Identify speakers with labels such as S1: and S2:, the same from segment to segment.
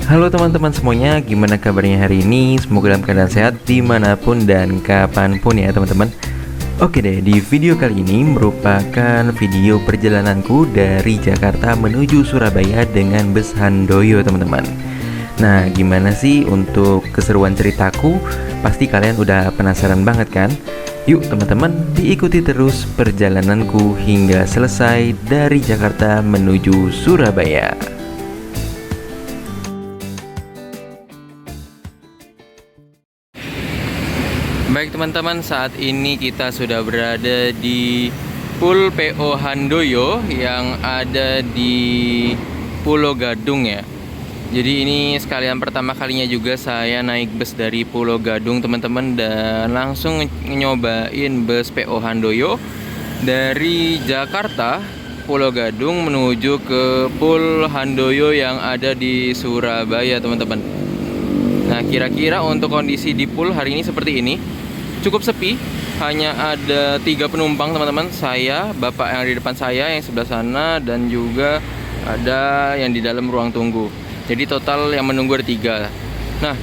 S1: Halo teman-teman semuanya, gimana kabarnya hari ini? Semoga dalam keadaan sehat dimanapun dan kapanpun ya teman-teman. Oke deh, di video kali ini merupakan video perjalananku dari Jakarta menuju Surabaya dengan bus Handoyo teman-teman. Nah, gimana sih untuk keseruan ceritaku? Pasti kalian udah penasaran banget kan? Yuk teman-teman, diikuti terus perjalananku hingga selesai dari Jakarta menuju Surabaya. Baik teman-teman, saat ini kita sudah berada di Pul PO Handoyo yang ada di Pulau Gadung ya. Jadi ini sekalian pertama kalinya juga saya naik bus dari Pulau Gadung teman-teman, dan langsung nyobain bus PO Handoyo dari Jakarta Pulau Gadung menuju ke Pul Handoyo yang ada di Surabaya teman-teman. Nah, kira-kira untuk kondisi di Pul hari ini seperti ini. Cukup sepi, hanya ada 3 penumpang teman-teman. Saya, bapak yang di depan saya, yang sebelah sana, dan juga ada yang di dalam ruang tunggu. Jadi total yang menunggu ada 3. Nah,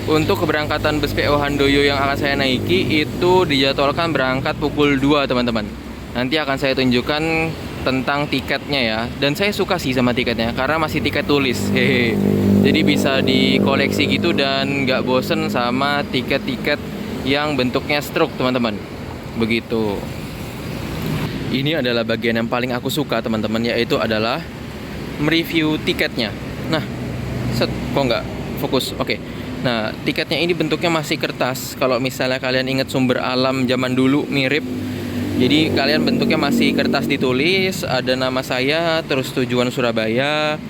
S1: untuk keberangkatan bus PO Handoyo yang akan saya naiki itu dijadwalkan berangkat pukul 2 teman-teman. Nanti akan saya tunjukkan tentang tiketnya ya. Dan saya suka sih sama tiketnya karena masih tiket tulis. Hehe. Jadi bisa dikoleksi gitu dan nggak bosen sama tiket-tiket yang bentuknya stroke teman-teman. Begitu. Ini adalah bagian yang paling aku suka teman-teman, yaitu adalah mereview tiketnya. Nah, kok nggak fokus? Oke. Nah, tiketnya ini bentuknya masih kertas. Kalau misalnya kalian ingat Sumber Alam zaman dulu mirip. Jadi kalian bentuknya masih kertas ditulis, ada nama saya, terus tujuan Surabaya,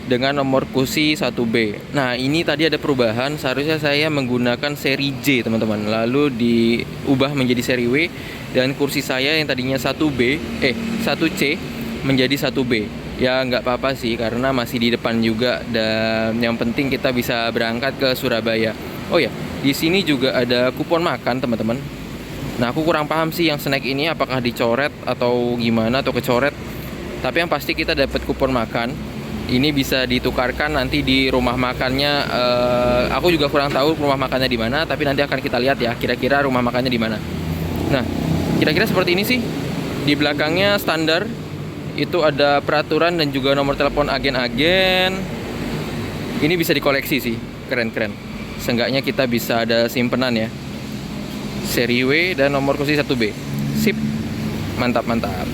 S1: dengan nomor kursi 1B. Nah, ini tadi ada perubahan. Seharusnya saya menggunakan seri J, teman-teman. Lalu diubah menjadi seri W, dan kursi saya yang tadinya 1C menjadi 1B. Ya, nggak apa-apa sih karena masih di depan juga, dan yang penting kita bisa berangkat ke Surabaya. Oh ya, di sini juga ada kupon makan, teman-teman. Nah, aku kurang paham sih yang snack ini apakah dicoret atau gimana, atau kecoret. Tapi yang pasti kita dapat kupon makan. Ini bisa ditukarkan nanti di rumah makannya. Aku juga kurang tahu rumah makannya di mana, tapi nanti akan kita lihat ya kira-kira rumah makannya di mana. Nah, kira-kira seperti ini sih. Di belakangnya standar itu ada peraturan dan juga nomor telepon agen-agen. Ini bisa dikoleksi sih, keren-keren. Seenggaknya kita bisa ada simpenan ya. Seri W dan nomor kursi 1B. Sip. Mantap-mantap.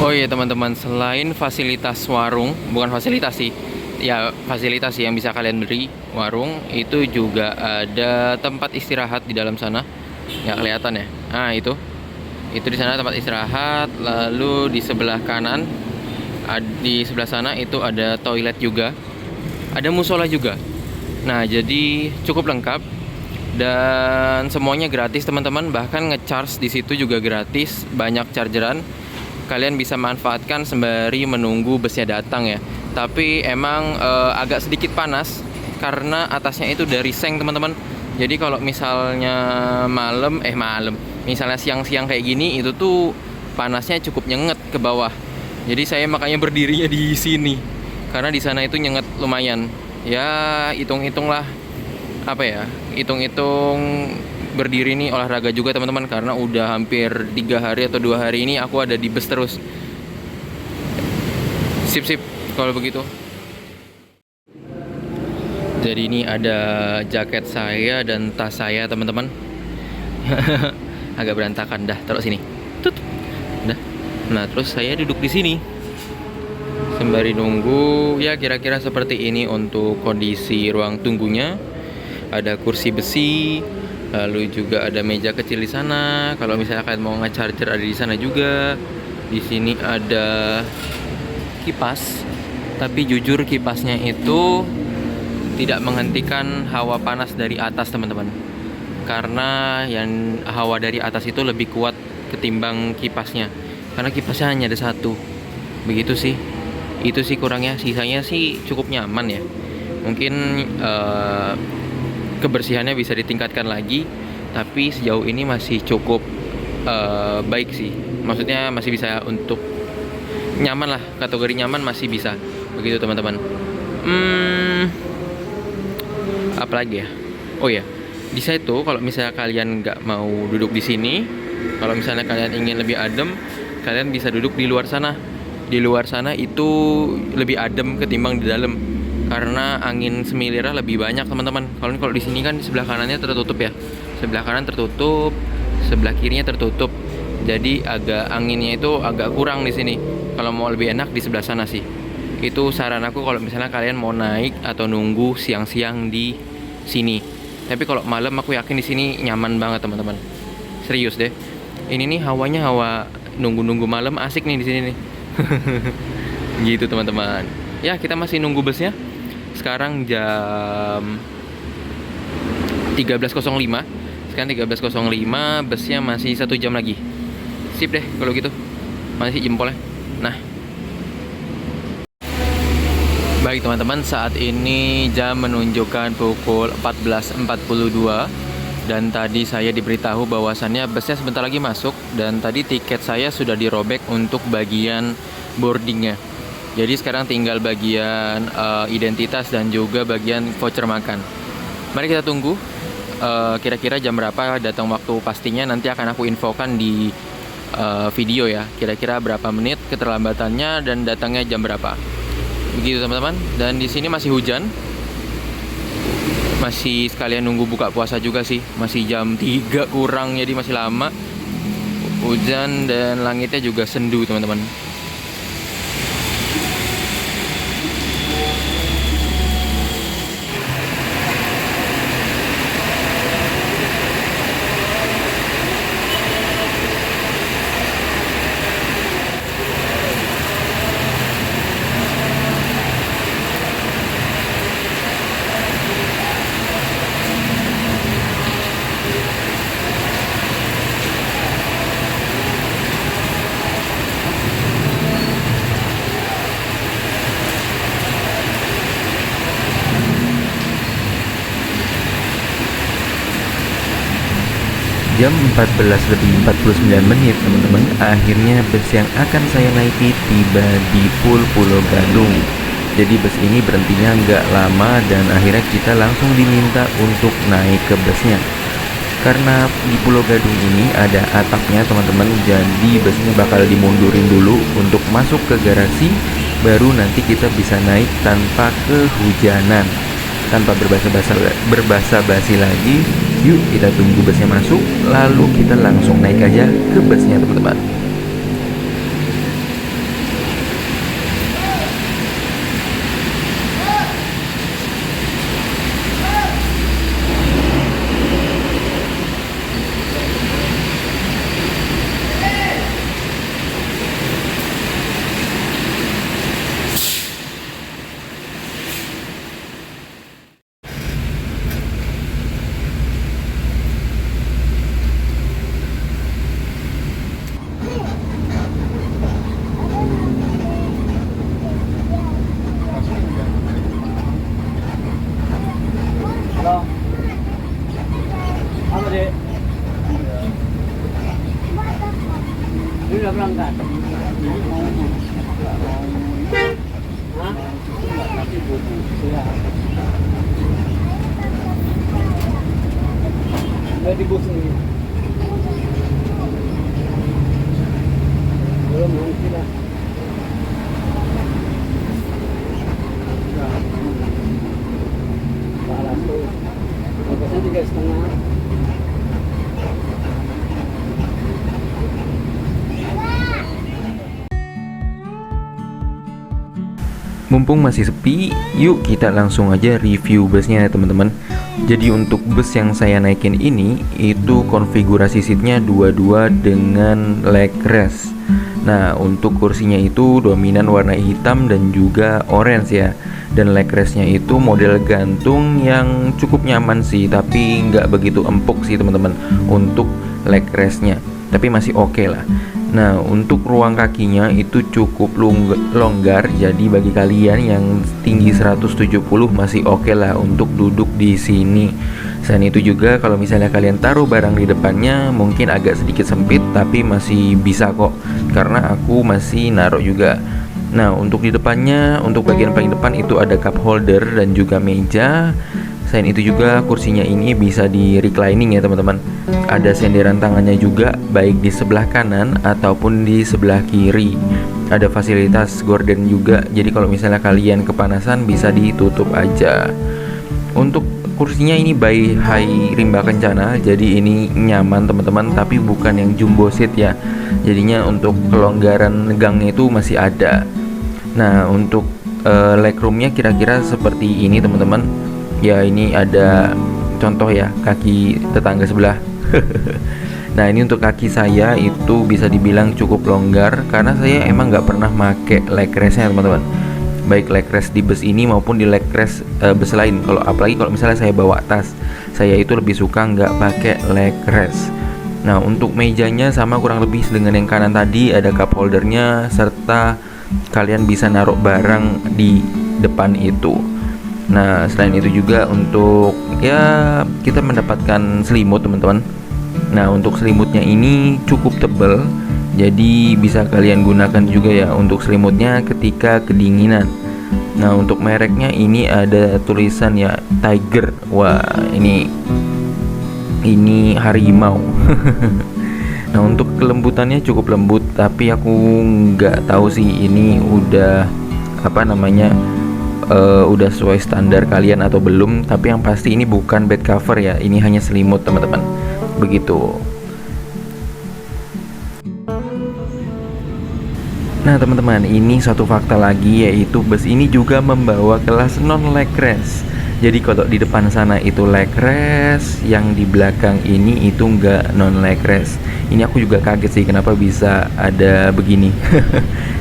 S1: Oh iya teman-teman, selain fasilitas warung, bukan fasilitas sih, ya fasilitas yang bisa kalian beli warung, itu juga ada tempat istirahat di dalam sana. Ya kelihatan ya. Nah, itu di sana tempat istirahat. Lalu di sebelah kanan, di sebelah sana itu ada toilet juga, ada musola juga. Nah, jadi cukup lengkap dan semuanya gratis teman-teman. Bahkan ngecharge di situ juga gratis, banyak chargeran. Kalian bisa manfaatkan sembari menunggu busnya datang ya. Tapi emang agak sedikit panas karena atasnya itu dari seng teman-teman. Jadi kalau misalnya misalnya siang-siang kayak gini, itu tuh panasnya cukup nyenget ke bawah. Jadi saya makanya berdirinya di sini karena di sana itu nyenget lumayan. Ya hitung-hitunglah hitung-hitung berdiri nih olahraga juga teman-teman, karena udah hampir 3 hari atau 2 hari ini aku ada di bus terus. Sip kalau begitu. Jadi ini ada jaket saya dan tas saya teman-teman. Agak berantakan, dah taruh sini. Dah. Nah, terus saya duduk di sini sembari nunggu. Ya kira-kira seperti ini untuk kondisi ruang tunggunya. Ada kursi besi, lalu juga ada meja kecil di sana. Kalau misalnya kalian mau nge-charger ada di sana juga. Di sini ada kipas, tapi jujur kipasnya itu tidak menghentikan hawa panas dari atas teman-teman, karena yang hawa dari atas itu lebih kuat ketimbang kipasnya, karena kipasnya hanya ada satu. Begitu sih, itu sih kurangnya. Sisanya sih cukup nyaman ya. Mungkin kebersihannya bisa ditingkatkan lagi, tapi sejauh ini masih cukup baik sih. Maksudnya masih bisa untuk nyaman lah, kategori nyaman masih bisa. Begitu teman-teman. Apalagi ya? Oh ya, di situ kalau misalnya kalian nggak mau duduk di sini, kalau misalnya kalian ingin lebih adem, kalian bisa duduk di luar sana. Di luar sana itu lebih adem ketimbang di dalam, karena angin semilirnya lebih banyak teman-teman. Kalau di sini kan sebelah kanannya tertutup ya, sebelah kanan tertutup, sebelah kirinya tertutup. Jadi agak anginnya itu agak kurang di sini. Kalau mau lebih enak di sebelah sana sih. Itu saran aku kalau misalnya kalian mau naik atau nunggu siang-siang di sini. Tapi kalau malam aku yakin di sini nyaman banget teman-teman. Serius deh. Ini nih hawanya hawa nunggu-nunggu malam asik nih di sini nih. Gitu teman-teman. Ya, kita masih nunggu busnya. Sekarang jam 13.05. Sekarang 13.05, busnya masih 1 jam lagi. Sip deh kalau gitu. Masih jempolnya. Nah, baik teman-teman, saat ini jam menunjukkan pukul 14.42. Dan tadi saya diberitahu bahwasannya busnya sebentar lagi masuk. Dan tadi tiket saya sudah dirobek untuk bagian boardingnya. Jadi sekarang tinggal bagian identitas dan juga bagian voucher makan. Mari kita tunggu kira-kira jam berapa datang waktu pastinya. Nanti akan aku infokan di video ya. Kira-kira berapa menit keterlambatannya dan datangnya jam berapa. Begitu teman-teman. Dan di sini masih hujan. Masih sekalian nunggu buka puasa juga sih. Masih jam 3 kurang, jadi masih lama. Hujan dan langitnya juga sendu teman-teman. Jam 14.49 teman-teman, akhirnya bus yang akan saya naiki tiba di Pulau Gadung. Jadi bus ini berhentinya nggak lama dan akhirnya kita langsung diminta untuk naik ke busnya. Karena di Pulau Gadung ini ada atapnya teman-teman, jadi bus ini bakal dimundurin dulu untuk masuk ke garasi, baru nanti kita bisa naik tanpa kehujanan. Tanpa berbasa-basi lagi, yuk kita tunggu busnya masuk, lalu kita langsung naik aja ke busnya teman-teman.
S2: Udah berangkat. Hah? Tapi buku. Ya. Udah di bus ini. Belum nanti lah. Salah tuh. Bagusnya 3,5.
S1: Mumpung masih sepi, yuk kita langsung aja review busnya ya teman-teman. Jadi untuk bus yang saya naikin ini, itu konfigurasi seatnya 22 dengan leg rest. Nah, untuk kursinya itu dominan warna hitam dan juga orange ya. Dan leg restnya itu model gantung yang cukup nyaman sih, tapi nggak begitu empuk sih teman-teman untuk leg restnya, tapi masih oke lah. Nah, untuk ruang kakinya itu cukup longgar, jadi bagi kalian yang tinggi 170 masih oke lah untuk duduk di sini. Selain itu juga kalau misalnya kalian taruh barang di depannya mungkin agak sedikit sempit, tapi masih bisa kok, karena aku masih naruh juga. Nah, untuk di depannya, untuk bagian paling depan itu ada cup holder dan juga meja. Selain itu juga kursinya ini bisa di reclining ya teman-teman. Ada senderan tangannya juga, baik di sebelah kanan ataupun di sebelah kiri. Ada fasilitas gorden juga, jadi kalau misalnya kalian kepanasan bisa ditutup aja. Untuk kursinya ini by Hai Rimba Kencana, jadi ini nyaman teman-teman, tapi bukan yang jumbo seat ya. Jadinya untuk kelonggaran gangnya itu masih ada. Nah, untuk legroomnya kira-kira seperti ini teman-teman. Ya, ini ada contoh ya kaki tetangga sebelah. Nah, ini untuk kaki saya itu bisa dibilang cukup longgar karena saya emang nggak pernah make leg restnya teman-teman. Baik leg rest di bus ini maupun di leg rest bus lain. Apalagi kalau misalnya saya bawa tas, saya itu lebih suka nggak pakai leg rest. Nah, untuk mejanya sama kurang lebih dengan yang kanan tadi, ada cup holdernya serta kalian bisa naruh barang di depan itu. Nah, selain itu juga untuk ya kita mendapatkan selimut teman-teman. Nah, untuk selimutnya ini cukup tebal, jadi bisa kalian gunakan juga ya untuk selimutnya ketika kedinginan. Nah, untuk mereknya ini ada tulisan ya Tiger. Wah, ini harimau. Nah, untuk kelembutannya cukup lembut, tapi aku nggak tahu sih ini udah udah sesuai standar kalian atau belum. Tapi yang pasti ini bukan bed cover ya, ini hanya selimut teman-teman. Begitu. Nah teman-teman, ini satu fakta lagi, yaitu bus ini juga membawa kelas non leg rest. Jadi kalau di depan sana itu leg rest, yang di belakang ini itu enggak non leg rest. Ini aku juga kaget sih kenapa bisa ada begini.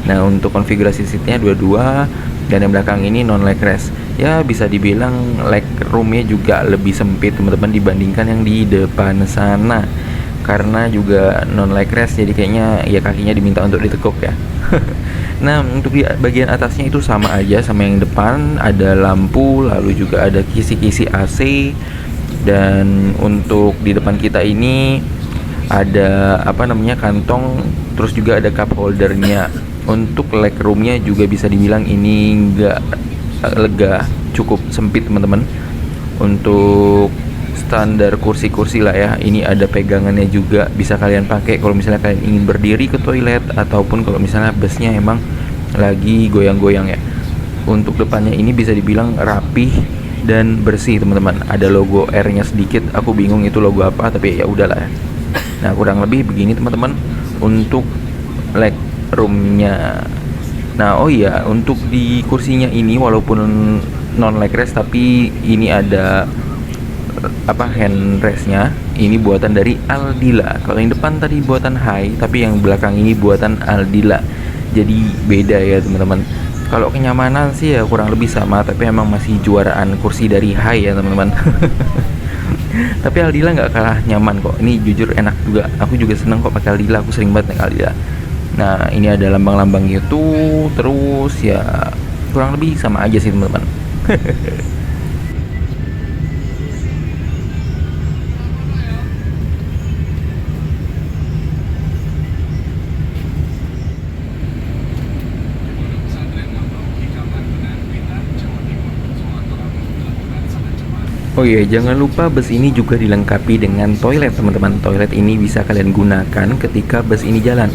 S1: Nah, untuk konfigurasi seatnya dua-dua, dan yang belakang ini non leg rest. Ya bisa dibilang leg roomnya juga lebih sempit teman-teman dibandingkan yang di depan sana. Karena juga non leg rest, jadi kayaknya ya kakinya diminta untuk ditekuk ya. Nah, untuk di bagian atasnya itu sama aja sama yang depan, ada lampu, lalu juga ada kisi-kisi AC. Dan untuk di depan kita ini ada kantong, terus juga ada cup holdernya. Untuk leg roomnya juga bisa dibilang ini enggak lega, cukup sempit teman-teman. Untuk standar kursi-kursi lah ya, ini ada pegangannya juga, bisa kalian pakai kalau misalnya kalian ingin berdiri ke toilet ataupun kalau misalnya busnya emang lagi goyang-goyang ya. Untuk depannya ini bisa dibilang rapih dan bersih teman-teman. Ada logo R-nya sedikit, aku bingung itu logo apa, tapi ya udahlah ya. Nah, kurang lebih begini teman-teman untuk leg roomnya. Nah, oh iya, untuk di kursinya ini walaupun non leg rest, tapi ini ada handrestnya ini buatan dari Aldila. Kalau yang depan tadi buatan Hai, tapi yang belakang ini buatan Aldila. Jadi beda ya teman-teman. Kalau kenyamanan sih ya kurang lebih sama, tapi emang masih juaraan kursi dari Hai ya teman-teman. Tapi Aldila nggak kalah nyaman kok. Ini jujur enak juga. Aku juga seneng kok pakai Aldila. Aku sering banget naik Aldila. Nah, ini ada lambang-lambang gitu. Terus ya kurang lebih sama aja sih teman-teman. Oh iya, jangan lupa bus ini juga dilengkapi dengan toilet teman-teman. Toilet ini bisa kalian gunakan ketika bus ini jalan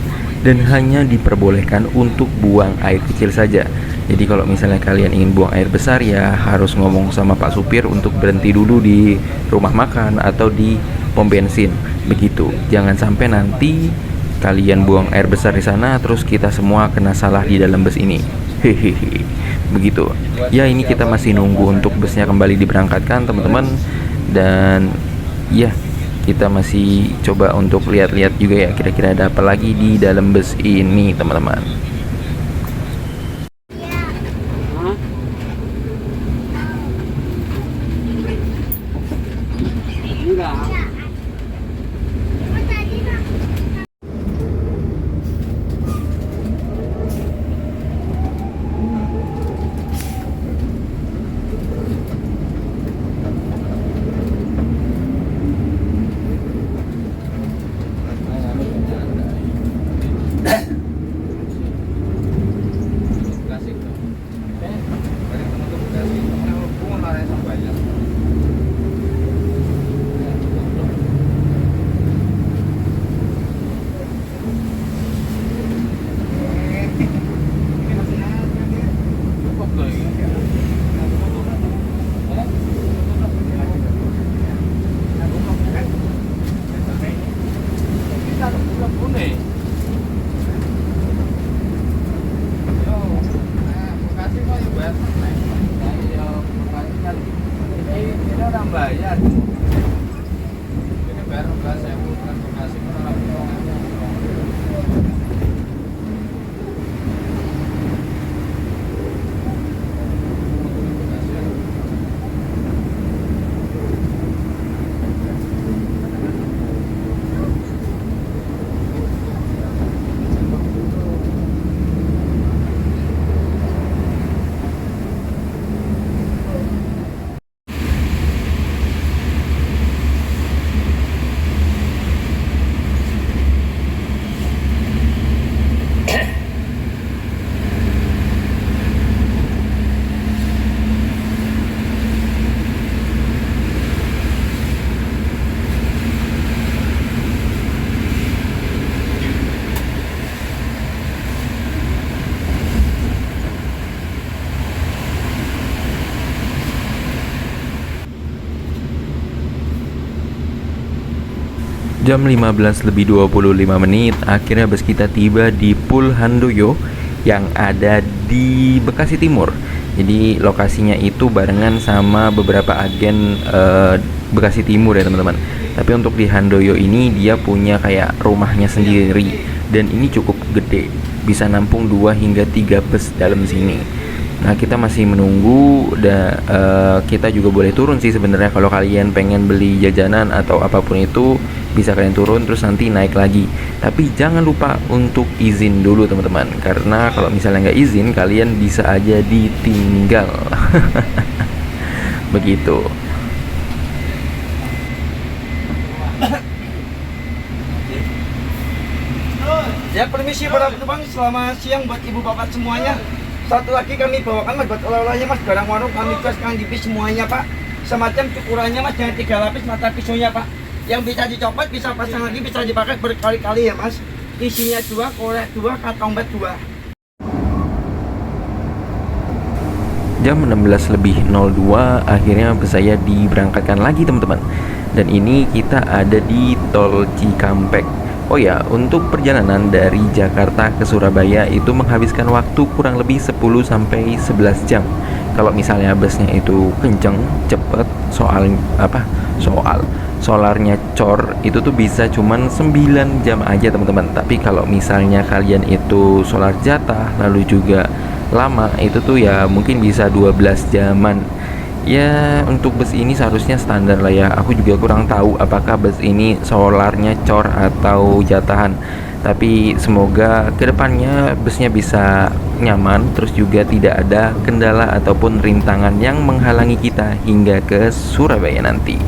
S1: dan hanya diperbolehkan untuk buang air kecil saja. Jadi kalau misalnya kalian ingin buang air besar ya harus ngomong sama Pak Supir untuk berhenti dulu di rumah makan atau di pom bensin. Begitu. Jangan sampai nanti kalian buang air besar di sana terus kita semua kena salah di dalam bus ini. Hehehe. Begitu ya, ini kita masih nunggu untuk busnya kembali diberangkatkan teman-teman. Dan ya, kita masih coba untuk lihat-lihat juga ya kira-kira ada apa lagi di dalam bus ini teman-teman.
S2: Hah? Enggak. Bayar. Ini bayar 12.000 transportasi orang
S1: Jam 15 lebih 25 menit, akhirnya bus kita tiba di Pul Handoyo yang ada di Bekasi Timur. Jadi lokasinya itu barengan sama beberapa agen Bekasi Timur ya teman-teman. Tapi untuk di Handoyo ini dia punya kayak rumahnya sendiri dan ini cukup gede, bisa nampung 2 hingga 3 bus dalam sini. Nah kita masih menunggu dan kita juga boleh turun sih sebenarnya kalau kalian pengen beli jajanan atau apapun itu bisa kalian turun terus nanti naik lagi. Tapi jangan lupa untuk izin dulu teman-teman, karena kalau misalnya nggak izin kalian bisa aja ditinggal. Begitu.
S2: Ya permisi para penumpang, selamat siang buat ibu bapak semuanya. Satu lagi kami bawakan mas buat oleh-olehnya mas, barang warung kami jual sekarang di bis semuanya pak. Semacam cukurannya mas, jangan 3 lapis mata pisaunya pak. Yang bisa dicopot bisa pasang lagi, bisa dipakai berkali-kali ya mas. Isinya 2, korek 2, kartonbet 2.
S1: Jam 16 lebih 02 akhirnya bus saya diberangkatkan lagi teman-teman. Dan ini kita ada di Tol Cikampek. Oh ya, untuk perjalanan dari Jakarta ke Surabaya itu menghabiskan waktu kurang lebih 10 sampai 11 jam. Kalau misalnya busnya itu kenceng, cepet, solarnya cor, itu tuh bisa cuman 9 jam aja teman-teman. Tapi kalau misalnya kalian itu solar jatah lalu juga lama, itu tuh ya mungkin bisa 12 jaman. Ya untuk bus ini seharusnya standar lah ya. Aku juga kurang tahu apakah bus ini solarnya cor atau jatahan. Tapi semoga kedepannya busnya bisa nyaman, terus juga tidak ada kendala ataupun rintangan yang menghalangi kita hingga ke Surabaya nanti.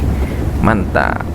S1: Mantap.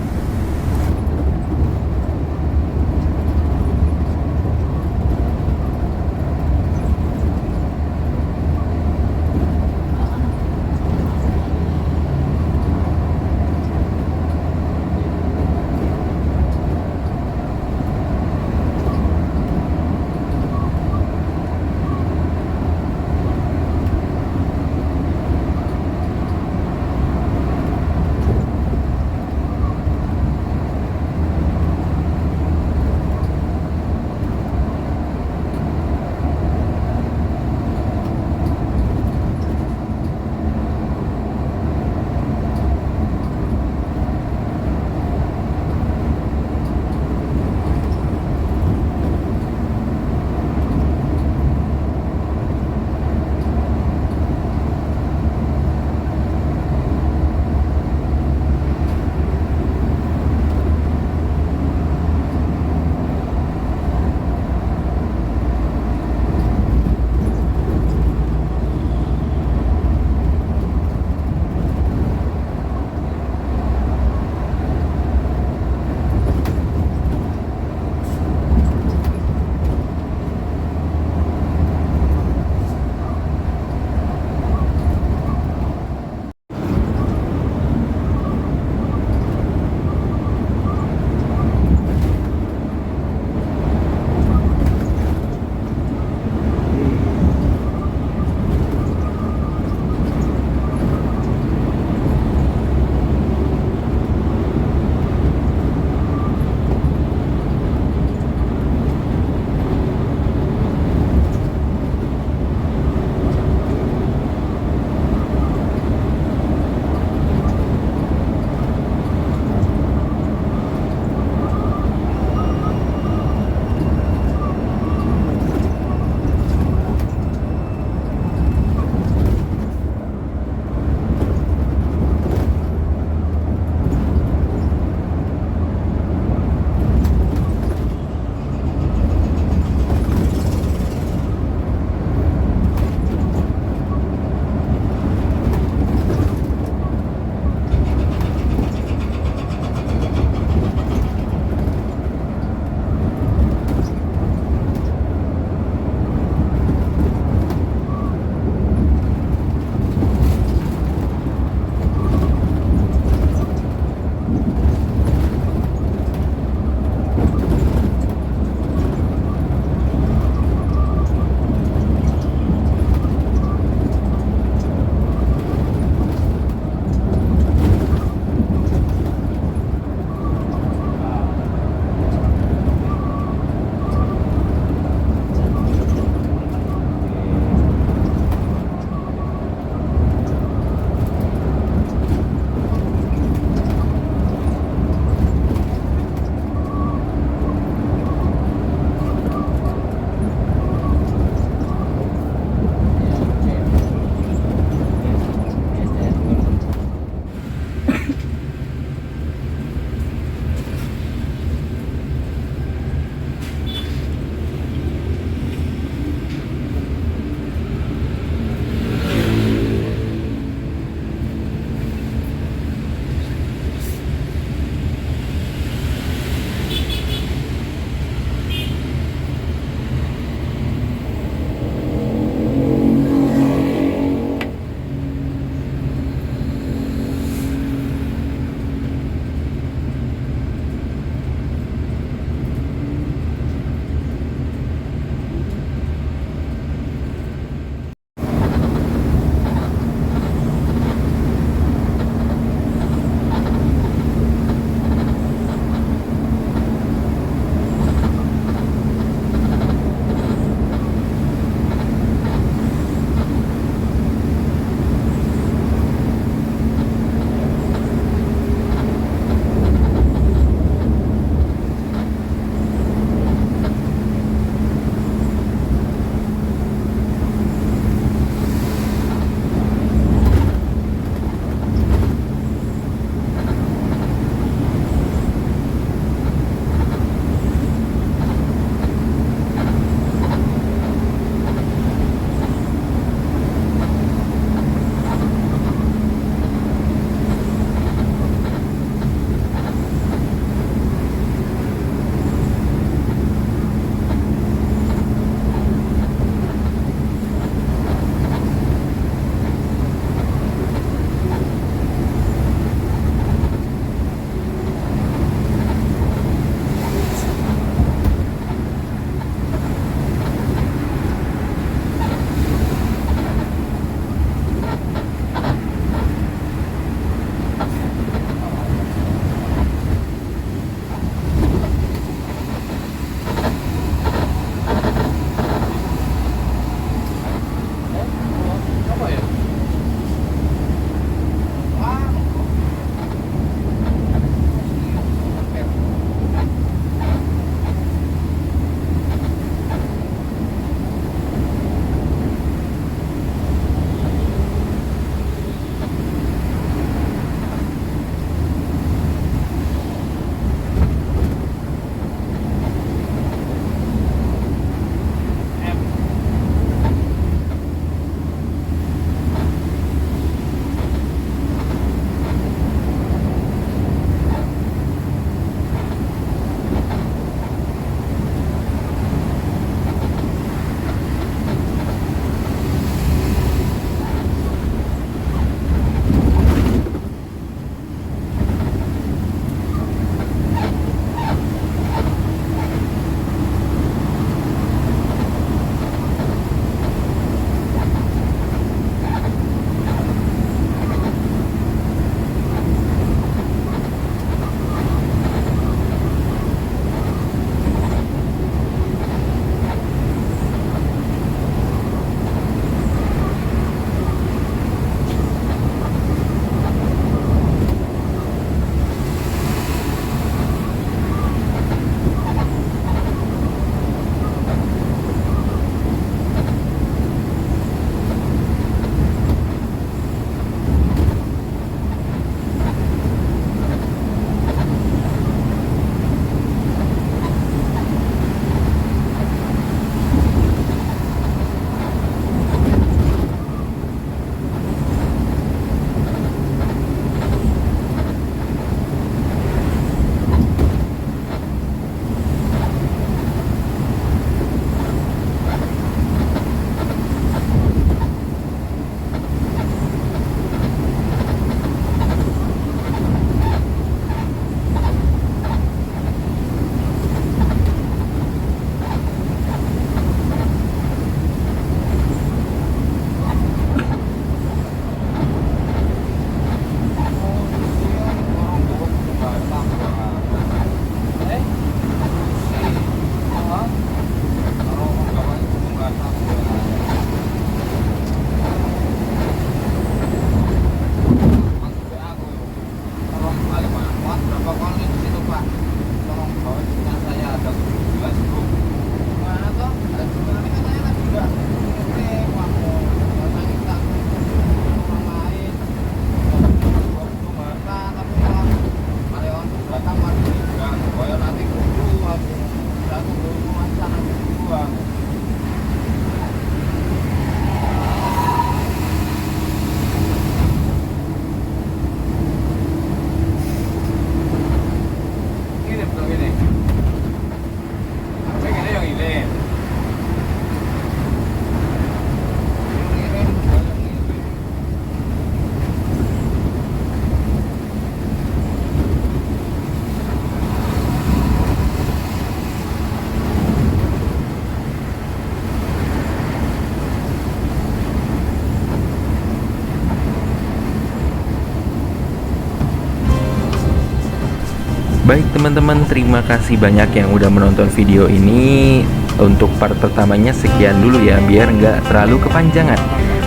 S1: Baik teman-teman, terima kasih banyak yang udah menonton video ini. Untuk part pertamanya sekian dulu ya, biar nggak terlalu kepanjangan.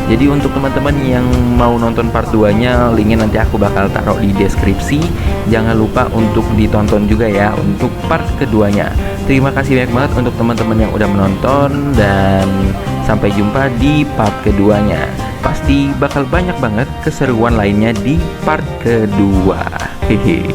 S1: Jadi untuk teman-teman yang mau nonton part 2-nya, linknya nanti aku bakal taruh di deskripsi. Jangan lupa untuk ditonton juga ya untuk part keduanya. Terima kasih banyak banget untuk teman-teman yang udah menonton, dan sampai jumpa di part keduanya. Pasti bakal banyak banget keseruan lainnya di part kedua. Hehe.